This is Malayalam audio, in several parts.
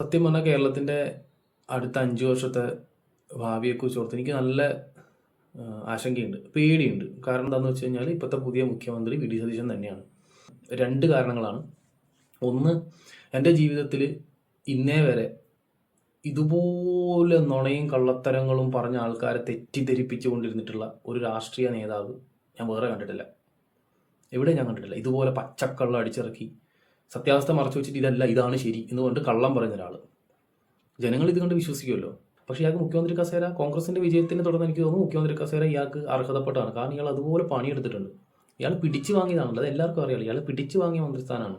സത്യം പറഞ്ഞാൽ കേരളത്തിൻ്റെ അടുത്ത 5 വർഷത്തെ ഭാവിയെക്കുറിച്ച് ഓർത്ത് എനിക്ക് നല്ല ആശങ്കയുണ്ട്, പേടിയുണ്ട്. കാരണം എന്താണെന്ന് വെച്ച് കഴിഞ്ഞാൽ ഇപ്പോഴത്തെ പുതിയ മുഖ്യമന്ത്രി വി ഡി സതീശൻ തന്നെയാണ്. 2 കാരണങ്ങളാണ്. ഒന്ന്, എൻ്റെ ജീവിതത്തിൽ ഇന്നേ വരെ ഇതുപോലെ നുണയും കള്ളത്തരങ്ങളും പറഞ്ഞ ആൾക്കാരെ തെറ്റിദ്ധരിപ്പിച്ചുകൊണ്ടിരുന്നിട്ടുള്ള ഒരു രാഷ്ട്രീയ നേതാവ് ഞാൻ വേറെ കണ്ടിട്ടില്ല. എവിടെ ഞാൻ കണ്ടിട്ടില്ല. ഇതുപോലെ പച്ചക്കള്ളം അടിച്ചിറക്കി സത്യാവസ്ഥ മറച്ചു വെച്ചിട്ട് ഇതല്ല ഇതാണ് ശരി എന്ന് പറഞ്ഞിട്ട് കള്ളം പറയുന്ന ഒരാൾ. ജനങ്ങൾ ഇത് കണ്ട് വിശ്വസിക്കുമല്ലോ. പക്ഷേ ഇയാൾക്ക് മുഖ്യമന്ത്രി കസേര, കോൺഗ്രസിൻ്റെ വിജയത്തിനെ തുടർന്ന് എനിക്ക് തോന്നുന്നു മുഖ്യമന്ത്രി കസേര ഇയാൾക്ക് അർഹതപ്പെട്ടാണ്. കാരണം ഇയാൾ അതുപോലെ പണിയെടുത്തിട്ടുണ്ട്. ഇയാൾ പിടിച്ചു വാങ്ങിയതാണല്ലോ, അത് എല്ലാവർക്കും അറിയാലോ. ഇയാൾ പിടിച്ചു വാങ്ങിയ മന്ത്രിസ്ഥാനമാണ്.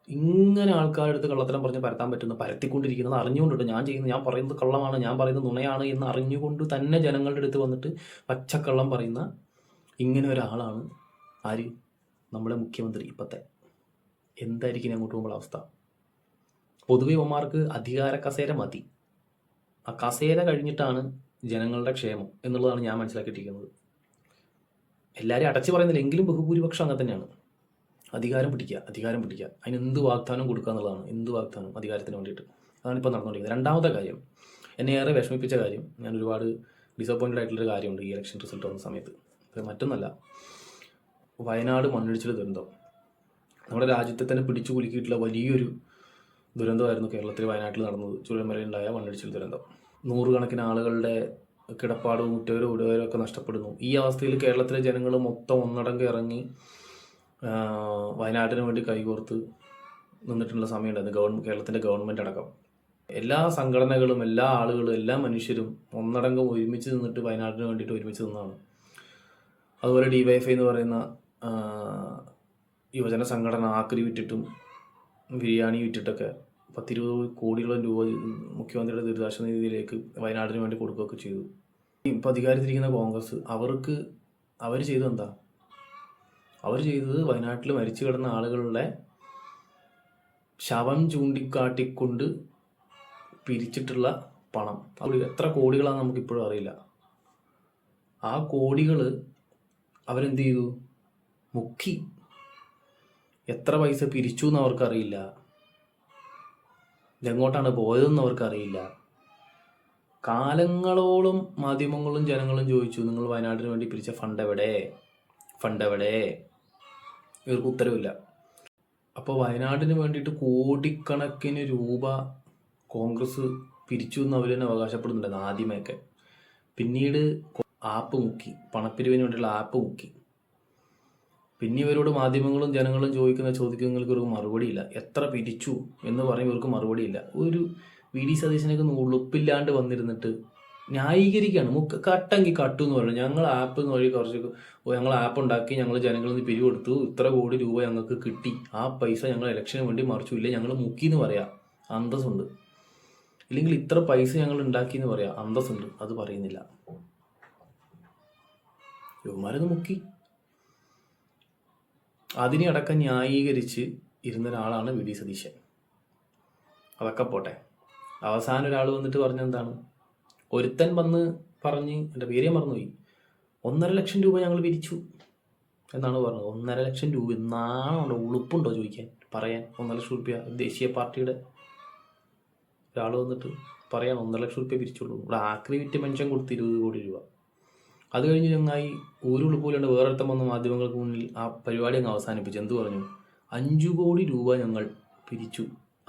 ഇങ്ങനെ ആൾക്കാരുടെ അടുത്ത് കള്ളത്തരം പറഞ്ഞ് പരത്താൻ പറ്റുന്ന, പരത്തിക്കൊണ്ടിരിക്കുന്നത് അറിഞ്ഞുകൊണ്ടിട്ട് ഞാൻ പറയുന്നത് കള്ളമാണ്, ഞാൻ പറയുന്നത് നുണയാണ് എന്ന് അറിഞ്ഞുകൊണ്ട് തന്നെ ജനങ്ങളുടെ അടുത്ത് വന്നിട്ട് പച്ചക്കള്ളം പറയുന്ന ഇങ്ങനെ ഒരാളാണ് ആര്? നമ്മുടെ മുഖ്യമന്ത്രി ഇപ്പോഴത്തെ. എന്തായിരിക്കും അങ്ങോട്ട് പോകുമ്പോൾ അവസ്ഥ? പൊതുവെ ഇവന്മാർക്ക് അധികാര കസേര മതി. ആ കസേര കഴിഞ്ഞിട്ടാണ് ജനങ്ങളുടെ ക്ഷേമം എന്നുള്ളതാണ് ഞാൻ മനസ്സിലാക്കിയിട്ടിരിക്കുന്നത്. എല്ലാവരും അടച്ചു പറയുന്നില്ല, എങ്കിലും ബഹുഭൂരിപക്ഷം അങ്ങനെ തന്നെയാണ്. അധികാരം പിടിക്കുക. അതിന് എന്ത് വാഗ്ദാനം കൊടുക്കുക എന്നുള്ളതാണ്. എന്ത് വാഗ്ദാനം അധികാരത്തിന് വേണ്ടിയിട്ട്. അതാണ് ഇപ്പോൾ നടന്നുകൊണ്ടിരിക്കുന്നത്. രണ്ടാമത്തെ കാര്യം, എന്നെ ഏറെ വിഷമിപ്പിച്ച കാര്യം, ഞാൻ ഒരുപാട് ഡിസപ്പോയിൻറ്റഡ് ആയിട്ടുള്ളൊരു കാര്യമുണ്ട് ഈ ഇലക്ഷൻ റിസൾട്ട് വന്ന സമയത്ത്. അത് മറ്റൊന്നല്ല, വയനാട് മണ്ണിടിച്ചിൽ ദുരന്തം നമ്മുടെ രാജ്യത്തെ തന്നെ പിടിച്ചു കുലുക്കിയിട്ടുള്ള വലിയൊരു ദുരന്തമായിരുന്നു കേരളത്തിൽ വയനാട്ടിൽ നടന്നത്. ചുഴലിമലയുണ്ടായ മണ്ണിടിച്ചിൽ ദുരന്തം. 100 കണക്കിന് ആളുകളുടെ കിടപ്പാടും ഉറ്റവരും ഉടവരും ഒക്കെ നഷ്ടപ്പെടുന്നു. ഈ അവസ്ഥയിൽ കേരളത്തിലെ ജനങ്ങൾ മൊത്തം ഒന്നടങ്കം ഇറങ്ങി വയനാട്ടിന് വേണ്ടി കൈകോർത്ത് നിന്നിട്ടുള്ള സമയമുണ്ടായിരുന്നു. കേരളത്തിൻ്റെ ഗവൺമെൻറ് അടക്കം എല്ലാ സംഘടനകളും, എല്ലാ ആളുകളും, എല്ലാ മനുഷ്യരും ഒന്നടങ്കം ഒരുമിച്ച് നിന്നിട്ട് വയനാട്ടിന് വേണ്ടിയിട്ട് ഒരുമിച്ച് നിന്നതാണ്. അതുപോലെ DYFI എന്ന് പറയുന്ന യുവജന സംഘടന ആക്രി വിറ്റിട്ടും ബിരിയാണി വിറ്റിട്ടൊക്കെ 10-20 കോടിയോളം രൂപ മുഖ്യമന്ത്രിയുടെ ദുരിതാശ്വാസ നിധിയിലേക്ക് വയനാടിന് വേണ്ടി കൊടുക്കുകയൊക്കെ ചെയ്തു. ഇപ്പോൾ അധികാരത്തിലിരിക്കുന്ന കോൺഗ്രസ് അവർ ചെയ്തത് എന്താ? അവർ ചെയ്തത് വയനാട്ടിൽ മരിച്ചു കിടന്ന ആളുകളുടെ ശവം ചൂണ്ടിക്കാട്ടിക്കൊണ്ട് പിരിച്ചിട്ടുള്ള പണം, അവർ എത്ര കോടികളാണെന്ന് നമുക്കിപ്പോഴും അറിയില്ല. ആ കോടികൾ അവരെന്ത് ചെയ്തു? മുക്കി. എത്ര പൈസ പിരിച്ചു എന്ന് അവർക്കറിയില്ല, ഇതെങ്ങോട്ടാണ് പോയതെന്ന് അവർക്കറിയില്ല. കാലങ്ങളോളം മാധ്യമങ്ങളും ജനങ്ങളും ചോദിച്ചു, നിങ്ങൾ വയനാട്ടിന് വേണ്ടി പിരിച്ച ഫണ്ട് എവിടെ? ഇവർക്ക് ഉത്തരവില്ല. അപ്പോൾ വയനാടിന് വേണ്ടിയിട്ട് കോടിക്കണക്കിന് രൂപ കോൺഗ്രസ് പിരിച്ചു എന്ന് അവർ തന്നെ അവകാശപ്പെടുന്നുണ്ടായിരുന്നു ആദ്യമൊക്കെ. പിന്നീട് ആപ്പ് മുക്കി, പണപ്പിരിവിന് വേണ്ടിയുള്ള ആപ്പ് മുക്കി. പിന്നെ ഇവരോട് മാധ്യമങ്ങളും ജനങ്ങളും ചോദിക്കുന്ന ചോദ്യങ്ങൾക്ക് ഇവർക്ക് മറുപടിയില്ല. എത്ര പിരിച്ചു എന്ന് പറയും, ഇവർക്ക് മറുപടിയില്ല. ഒരു വി ഡി സതീശനൊക്കെ ഉളുപ്പില്ലാണ്ട് വന്നിരുന്നിട്ട് ന്യായീകരിക്കുകയാണ്. കട്ടെങ്കിൽ കട്ടു എന്ന് പറയുന്നത്. ഞങ്ങൾ ആപ്പ് വഴി ഞങ്ങൾ ആപ്പ് ഉണ്ടാക്കി, ഞങ്ങൾ ജനങ്ങളിൽ നിന്ന് പിരിവെടുത്തു, ഇത്ര കോടി രൂപ ഞങ്ങൾക്ക് കിട്ടി, ആ പൈസ ഞങ്ങൾ ഇലക്ഷന് വേണ്ടി മറിച്ചു, ഇല്ല ഞങ്ങൾ മുക്കി എന്ന് പറയാം, അന്തസ്സുണ്ട്. ഇല്ലെങ്കിൽ ഇത്ര പൈസ ഞങ്ങൾ ഉണ്ടാക്കി എന്ന് പറയാം, അന്തസ്സുണ്ട്. അത് പറയുന്നില്ല. യുവമാരത് മുക്കി. അതിനെ അടക്കം ന്യായീകരിച്ച് ഇരുന്ന ഒരാളാണ് വി ഡി സതീശൻ. അതൊക്കെ പോട്ടെ, അവസാനം ഒരാൾ വന്നിട്ട് പറഞ്ഞെന്താണ്? ഒരുത്തൻ വന്ന് പറഞ്ഞ്, എൻ്റെ പേരേ മറന്നുപോയി, 1.5 ലക്ഷം രൂപ ഞങ്ങൾ പിരിച്ചു എന്നാണ് പറഞ്ഞത്. 1.5 ലക്ഷം രൂപ എന്നാണോ? ഉളുപ്പുണ്ടോ ചോദിക്കാൻ, പറയാൻ? 1.5 ലക്ഷം രൂപ ദേശീയ പാർട്ടിയുടെ ഒരാൾ വന്നിട്ട് പറയാൻ 1.5 ലക്ഷം രൂപ പിരിച്ചുള്ളൂ. ഇവിടെ ആക്രി വിറ്റ് മനുഷ്യൻ കൊടുത്ത് 20 കോടി രൂപ. അത് കഴിഞ്ഞ് ചങ്ങായി ഉളുപ്പൂലുണ്ട് വേറൊരുത്തം വന്ന മാധ്യമങ്ങൾക്ക് മുന്നിൽ ആ പരിപാടി അങ്ങ് അവസാനിപ്പിച്ചു. എന്ത് പറഞ്ഞു? 5 കോടി രൂപ ഞങ്ങൾ പിരിച്ചു,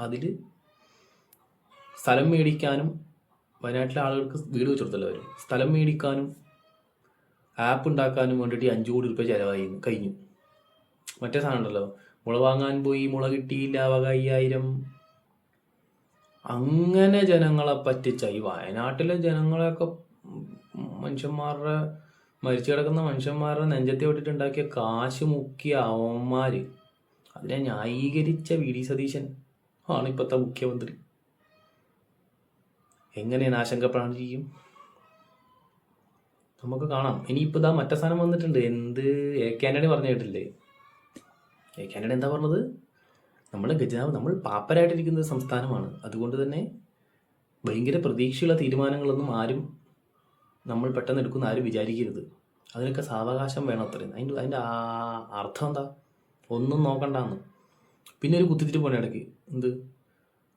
അതിൽ സ്ഥലം മേടിക്കാനും, വയനാട്ടിലെ ആളുകൾക്ക് വീട് വെച്ച് കൊടുത്തല്ലോ അവർ, സ്ഥലം മേടിക്കാനും ആപ്പ് ഉണ്ടാക്കാനും വേണ്ടിയിട്ട് 5 കോടി രൂപ ചിലവായി കഴിഞ്ഞു. മറ്റേ സാധനം ഉണ്ടല്ലോ, മുള വാങ്ങാൻ പോയി മുള കിട്ടിയില്ല, വക 5000. അങ്ങനെ ജനങ്ങളെ പറ്റിച്ച ഈ വയനാട്ടിലെ ജനങ്ങളെയൊക്കെ മനുഷ്യന്മാരുടെ, മരിച്ചു കിടക്കുന്ന മനുഷ്യന്മാരുടെ നെഞ്ചത്തെ വിട്ടിട്ട് ഉണ്ടാക്കിയ കാശ് മുക്കിയ അവന്മാർ, അതിനെ ന്യായീകരിച്ച വി ഡി സതീശൻ ആണ് ഇപ്പോഴത്തെ മുഖ്യമന്ത്രി. എങ്ങനെയാണ് ആശങ്കപ്പെടാണ്ടിരിക്കും? നമുക്ക് കാണാം. ഇനിയിപ്പോൾ ഇതാ മറ്റേ സാധനം വന്നിട്ടുണ്ട്. എന്ത് AK ആന്റണി പറഞ്ഞു കേട്ടില്ലേ? AK ആന്റണി എന്താ പറഞ്ഞത്? നമ്മൾ പാപ്പരായിട്ടിരിക്കുന്ന ഒരു സംസ്ഥാനമാണ്, അതുകൊണ്ട് തന്നെ ഭയങ്കര പ്രതീക്ഷയുള്ള തീരുമാനങ്ങളൊന്നും ആരും നമ്മൾ പെട്ടെന്ന് എടുക്കുന്ന ആരും വിചാരിക്കരുത്, അതിനൊക്കെ സാവകാശം വേണം അത്രയും. അതിൻ്റെ അർത്ഥം എന്താ? ഒന്നും നോക്കണ്ടെന്ന്. പിന്നെ ഒരു കുത്തിത്തിരിപ്പ് പണി ഇടയ്ക്ക്, എന്ത്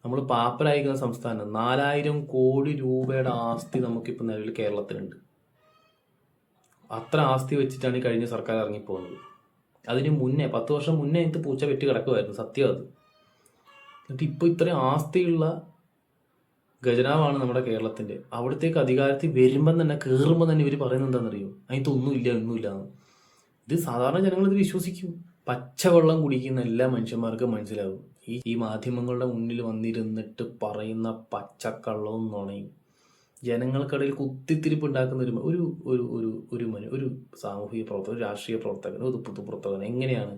നമ്മൾ പാപ്പരായിരിക്കുന്ന സംസ്ഥാനം. 4000 കോടി രൂപയുടെ ആസ്തി നമുക്കിപ്പോൾ നിലവിൽ കേരളത്തിലുണ്ട്. അത്ര ആസ്തി വെച്ചിട്ടാണ് ഈ കഴിഞ്ഞ സർക്കാർ ഇറങ്ങിപ്പോകുന്നത്. അതിന് മുന്നേ 10 വർഷം മുന്നേ ഇത് പൂച്ച വെട്ടി കിടക്കുമായിരുന്നു, സത്യം അത്. എന്നിട്ട് ഇപ്പോൾ ഇത്രയും ആസ്തിയുള്ള ഖജനാവാണ് നമ്മുടെ കേരളത്തിൻ്റെ. അവിടത്തേക്ക് അധികാരത്തിൽ വരുമ്പം തന്നെ, കയറുമ്പോൾ തന്നെ ഇവർ പറയുന്നത് എന്താണെന്നറിയോ? അതിനകത്ത് ഒന്നുമില്ല എന്ന്. ഇത് സാധാരണ ജനങ്ങൾ ഇത് വിശ്വസിക്കും. പച്ചവെള്ളം കുടിക്കുന്ന എല്ലാ മനുഷ്യന്മാർക്കും മനസ്സിലാവും ഈ മാധ്യമങ്ങളുടെ മുന്നിൽ വന്നിരുന്നിട്ട് പറയുന്ന പച്ചക്കള്ളവും നുണയും ജനങ്ങൾക്കിടയിൽ കുത്തിത്തിരിപ്പ് ഉണ്ടാക്കുന്ന ഒരു ഒരു ഒരു ഒരു ഒരു സാമൂഹിക പ്രവർത്തകൻ, ഒരു രാഷ്ട്രീയ പ്രവർത്തകൻ, ഒരു പൊതുപ്രവർത്തകൻ എങ്ങനെയാണ്